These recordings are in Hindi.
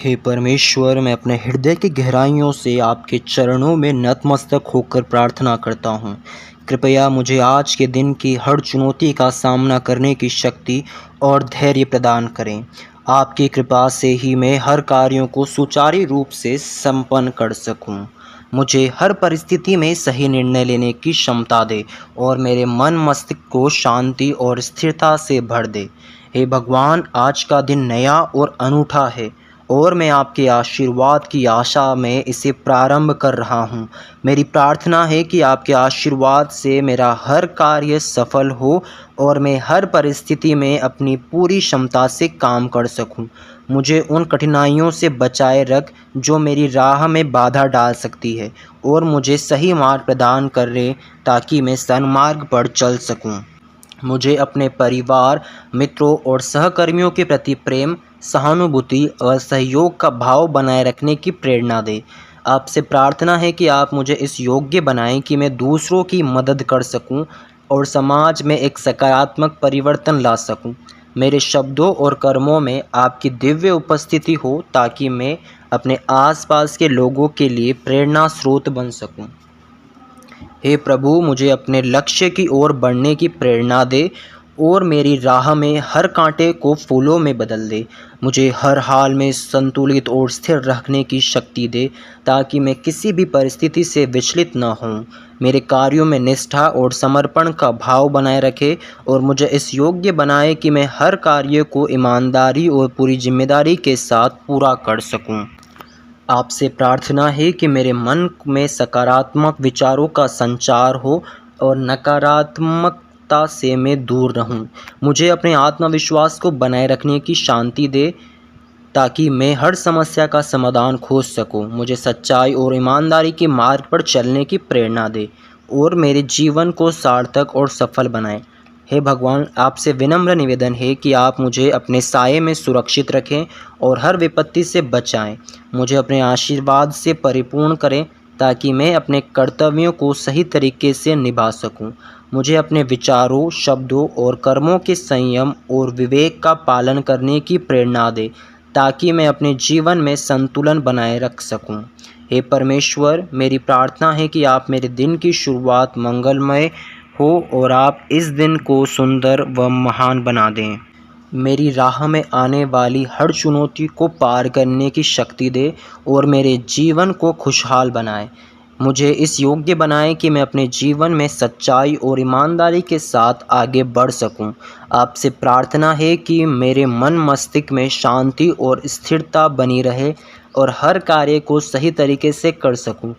हे परमेश्वर, मैं अपने हृदय की गहराइयों से आपके चरणों में नतमस्तक होकर प्रार्थना करता हूँ। कृपया मुझे आज के दिन की हर चुनौती का सामना करने की शक्ति और धैर्य प्रदान करें। आपकी कृपा से ही मैं हर कार्यों को सुचारू रूप से संपन्न कर सकूँ। मुझे हर परिस्थिति में सही निर्णय लेने की क्षमता दे और मेरे मन मस्तिष्क को शांति और स्थिरता से भर दे। हे भगवान, आज का दिन नया और अनूठा है और मैं आपके आशीर्वाद की आशा में इसे प्रारंभ कर रहा हूँ। मेरी प्रार्थना है कि आपके आशीर्वाद से मेरा हर कार्य सफल हो और मैं हर परिस्थिति में अपनी पूरी क्षमता से काम कर सकूँ। मुझे उन कठिनाइयों से बचाए रख जो मेरी राह में बाधा डाल सकती है और मुझे सही मार्ग प्रदान करे ताकि मैं सन्मार्ग पर चल सकूँ। मुझे अपने परिवार, मित्रों और सहकर्मियों के प्रति प्रेम, सहानुभूति और सहयोग का भाव बनाए रखने की प्रेरणा दें। आपसे प्रार्थना है कि आप मुझे इस योग्य बनाएं कि मैं दूसरों की मदद कर सकूं और समाज में एक सकारात्मक परिवर्तन ला सकूं। मेरे शब्दों और कर्मों में आपकी दिव्य उपस्थिति हो ताकि मैं अपने आसपास के लोगों के लिए प्रेरणा स्रोत बन सकूं। हे प्रभु, मुझे अपने लक्ष्य की ओर बढ़ने की प्रेरणा दे और मेरी राह में हर कांटे को फूलों में बदल दे। मुझे हर हाल में संतुलित और स्थिर रखने की शक्ति दे ताकि मैं किसी भी परिस्थिति से विचलित न होऊं। मेरे कार्यों में निष्ठा और समर्पण का भाव बनाए रखे और मुझे इस योग्य बनाए कि मैं हर कार्य को ईमानदारी और पूरी जिम्मेदारी के साथ पूरा कर सकूं। आपसे प्रार्थना है कि मेरे मन में सकारात्मक विचारों का संचार हो और नकारात्मकता से मैं दूर रहूं। मुझे अपने आत्मविश्वास को बनाए रखने की शांति दे ताकि मैं हर समस्या का समाधान खोज सकूं। मुझे सच्चाई और ईमानदारी के मार्ग पर चलने की प्रेरणा दे और मेरे जीवन को सार्थक और सफल बनाएं। हे भगवान, आपसे विनम्र निवेदन है कि आप मुझे अपने साये में सुरक्षित रखें और हर विपत्ति से बचाएं। मुझे अपने आशीर्वाद से परिपूर्ण करें ताकि मैं अपने कर्तव्यों को सही तरीके से निभा सकूं। मुझे अपने विचारों, शब्दों और कर्मों के संयम और विवेक का पालन करने की प्रेरणा दें ताकि मैं अपने जीवन में संतुलन बनाए रख सकूं। हे परमेश्वर, मेरी प्रार्थना है कि आप मेरे दिन की शुरुआत मंगलमय हो और आप इस दिन को सुंदर व महान बना दें। मेरी राह में आने वाली हर चुनौती को पार करने की शक्ति दे और मेरे जीवन को खुशहाल बनाए। मुझे इस योग्य बनाएं कि मैं अपने जीवन में सच्चाई और ईमानदारी के साथ आगे बढ़ सकूं। आपसे प्रार्थना है कि मेरे मन मस्तिष्क में शांति और स्थिरता बनी रहे और हर कार्य को सही तरीके से कर सकूं।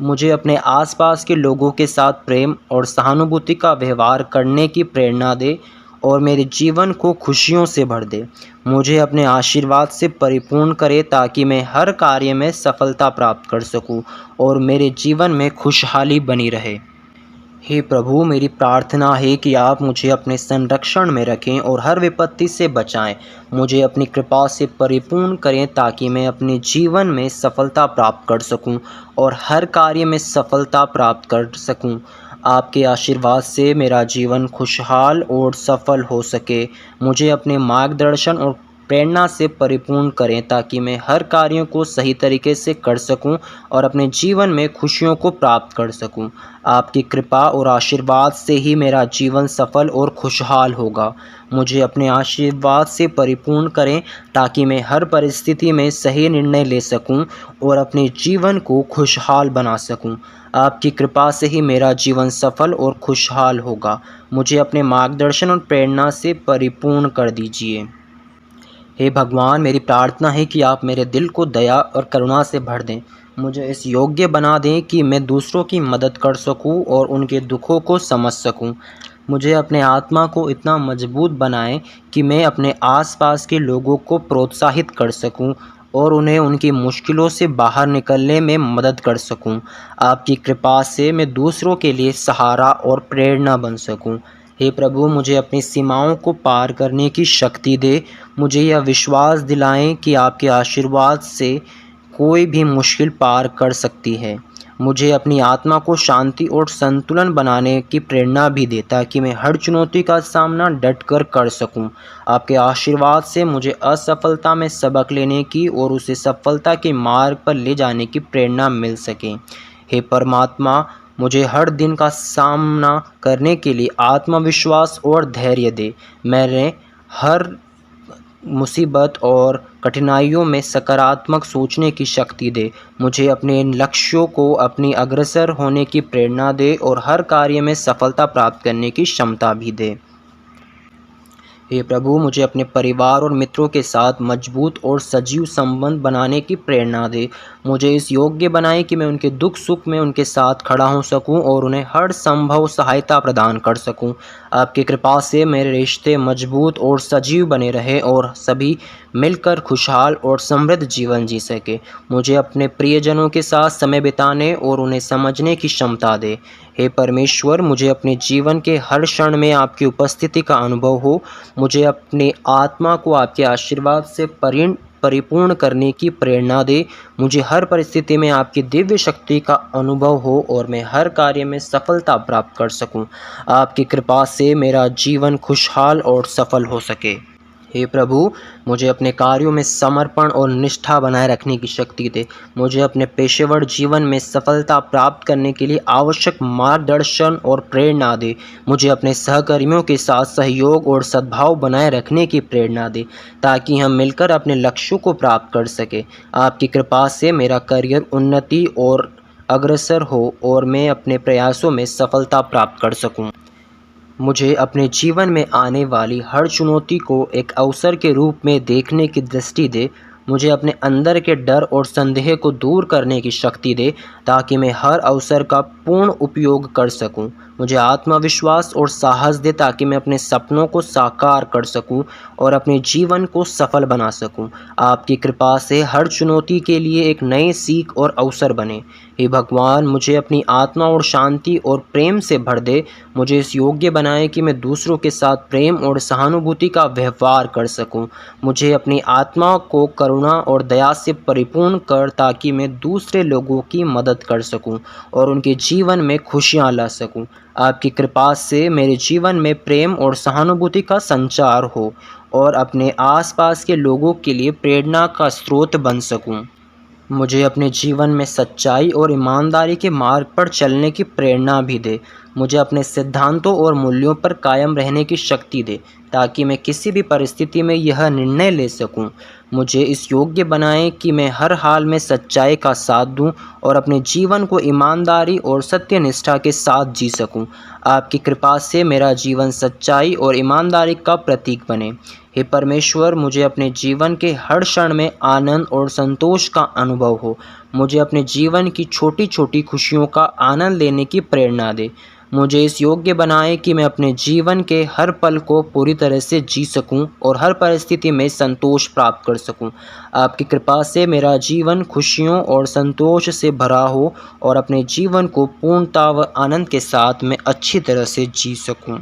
मुझे अपने आसपास के लोगों के साथ प्रेम और सहानुभूति का व्यवहार करने की प्रेरणा दे और मेरे जीवन को खुशियों से भर दे। मुझे अपने आशीर्वाद से परिपूर्ण करे ताकि मैं हर कार्य में सफलता प्राप्त कर सकूं और मेरे जीवन में खुशहाली बनी रहे। हे प्रभु, मेरी प्रार्थना है कि आप मुझे अपने संरक्षण में रखें और हर विपत्ति से बचाएं। मुझे अपनी कृपा से परिपूर्ण करें ताकि मैं अपने जीवन में सफलता प्राप्त कर सकूं और हर कार्य में सफलता प्राप्त कर सकूं। आपके आशीर्वाद से मेरा जीवन खुशहाल और सफल हो सके। मुझे अपने मार्गदर्शन और प्रेरणा से परिपूर्ण करें ताकि मैं हर कार्यों को सही तरीके से कर सकूं और अपने जीवन में खुशियों को प्राप्त कर सकूं। आपकी कृपा और आशीर्वाद से ही मेरा जीवन सफल और खुशहाल होगा। मुझे अपने आशीर्वाद से परिपूर्ण करें ताकि मैं हर परिस्थिति में सही निर्णय ले सकूं और अपने जीवन को खुशहाल बना सकूं। आपकी कृपा से ही मेरा जीवन सफल और खुशहाल होगा। मुझे अपने मार्गदर्शन और प्रेरणा से परिपूर्ण कर दीजिए। हे भगवान, मेरी प्रार्थना है कि आप मेरे दिल को दया और करुणा से भर दें। मुझे इस योग्य बना दें कि मैं दूसरों की मदद कर सकूं और उनके दुखों को समझ सकूं। मुझे अपने आत्मा को इतना मजबूत बनाएं कि मैं अपने आसपास के लोगों को प्रोत्साहित कर सकूं और उन्हें उनकी मुश्किलों से बाहर निकलने में मदद कर सकूं। आपकी कृपा से मैं दूसरों के लिए सहारा और प्रेरणा बन सकूं। हे प्रभु, मुझे अपनी सीमाओं को पार करने की शक्ति दे। मुझे यह विश्वास दिलाएं कि आपके आशीर्वाद से कोई भी मुश्किल पार कर सकती है। मुझे अपनी आत्मा को शांति और संतुलन बनाने की प्रेरणा भी दे, ताकि मैं हर चुनौती का सामना डटकर कर सकूं। आपके आशीर्वाद से मुझे असफलता में सबक लेने की और उसे सफलता के मार्ग पर ले जाने की प्रेरणा मिल सके। हे परमात्मा, मुझे हर दिन का सामना करने के लिए आत्मविश्वास और धैर्य दे। मैंने हर मुसीबत और कठिनाइयों में सकारात्मक सोचने की शक्ति दे। मुझे अपने इन लक्ष्यों को अपनी अग्रसर होने की प्रेरणा दे और हर कार्य में सफलता प्राप्त करने की क्षमता भी दे। हे प्रभु, मुझे अपने परिवार और मित्रों के साथ मजबूत और सजीव संबंध बनाने की प्रेरणा दे। मुझे इस योग्य बनाएं कि मैं उनके दुख सुख में उनके साथ खड़ा हो सकूं और उन्हें हर संभव सहायता प्रदान कर सकूं। आपकी कृपा से मेरे रिश्ते मजबूत और सजीव बने रहे और सभी मिलकर खुशहाल और समृद्ध जीवन जी सके। मुझे अपने प्रियजनों के साथ समय बिताने और उन्हें समझने की क्षमता दे। हे परमेश्वर, मुझे अपने जीवन के हर क्षण में आपकी उपस्थिति का अनुभव हो। मुझे अपनी आत्मा को आपके आशीर्वाद से परिपूर्ण करने की प्रेरणा दे। मुझे हर परिस्थिति में आपकी दिव्य शक्ति का अनुभव हो और मैं हर कार्य में सफलता प्राप्त कर सकूं। आपकी कृपा से मेरा जीवन खुशहाल और सफल हो सके। हे प्रभु, मुझे अपने कार्यों में समर्पण और निष्ठा बनाए रखने की शक्ति दे। मुझे अपने पेशेवर जीवन में सफलता प्राप्त करने के लिए आवश्यक मार्गदर्शन और प्रेरणा दे। मुझे अपने सहकर्मियों के साथ सहयोग और सद्भाव बनाए रखने की प्रेरणा दे, ताकि हम मिलकर अपने लक्ष्यों को प्राप्त कर सकें। आपकी कृपा से मेरा करियर उन्नति और अग्रसर हो और मैं अपने प्रयासों में सफलता प्राप्त कर सकूं। मुझे अपने जीवन में आने वाली हर चुनौती को एक अवसर के रूप में देखने की दृष्टि दे। मुझे अपने अंदर के डर और संदेह को दूर करने की शक्ति दे, ताकि मैं हर अवसर का पूर्ण उपयोग कर सकूं। मुझे आत्मविश्वास और साहस दे, ताकि मैं अपने सपनों को साकार कर सकूं और अपने जीवन को सफल बना सकूं। आपकी कृपा से हर चुनौती के लिए एक नई सीख और अवसर बने। हे भगवान, मुझे अपनी आत्मा और शांति और प्रेम से भर दे। मुझे इस योग्य बनाएं कि मैं दूसरों के साथ प्रेम और सहानुभूति का व्यवहार कर सकूं। मुझे अपनी आत्मा को करुणा और दया से परिपूर्ण कर, ताकि मैं दूसरे लोगों की मदद कर सकूं और उनके जीवन में खुशियां ला सकूं। आपकी कृपा से मेरे जीवन में प्रेम और सहानुभूति का संचार हो और अपने आसपास के लोगों के लिए प्रेरणा का स्रोत बन सकूं। मुझे अपने जीवन में सच्चाई और ईमानदारी के मार्ग पर चलने की प्रेरणा भी दे। मुझे अपने सिद्धांतों और मूल्यों पर कायम रहने की शक्ति दे, ताकि मैं किसी भी परिस्थिति में यह निर्णय ले सकूं। मुझे इस योग्य बनाएं कि मैं हर हाल में सच्चाई का साथ दूं और अपने जीवन को ईमानदारी और सत्यनिष्ठा के साथ जी सकूं। आपकी कृपा से मेरा जीवन सच्चाई और ईमानदारी का प्रतीक बने। हे परमेश्वर, मुझे अपने जीवन के हर क्षण में आनंद और संतोष का अनुभव हो। मुझे अपने जीवन की छोटी छोटी खुशियों का आनंद लेने की प्रेरणा दे। मुझे इस योग्य बनाएं कि मैं अपने जीवन के हर पल को पूरी तरह से जी सकूं और हर परिस्थिति में संतोष प्राप्त कर सकूं। आपकी कृपा से मेरा जीवन खुशियों और संतोष से भरा हो और अपने जीवन को पूर्णता व आनंद के साथ मैं अच्छी तरह से जी सकूं।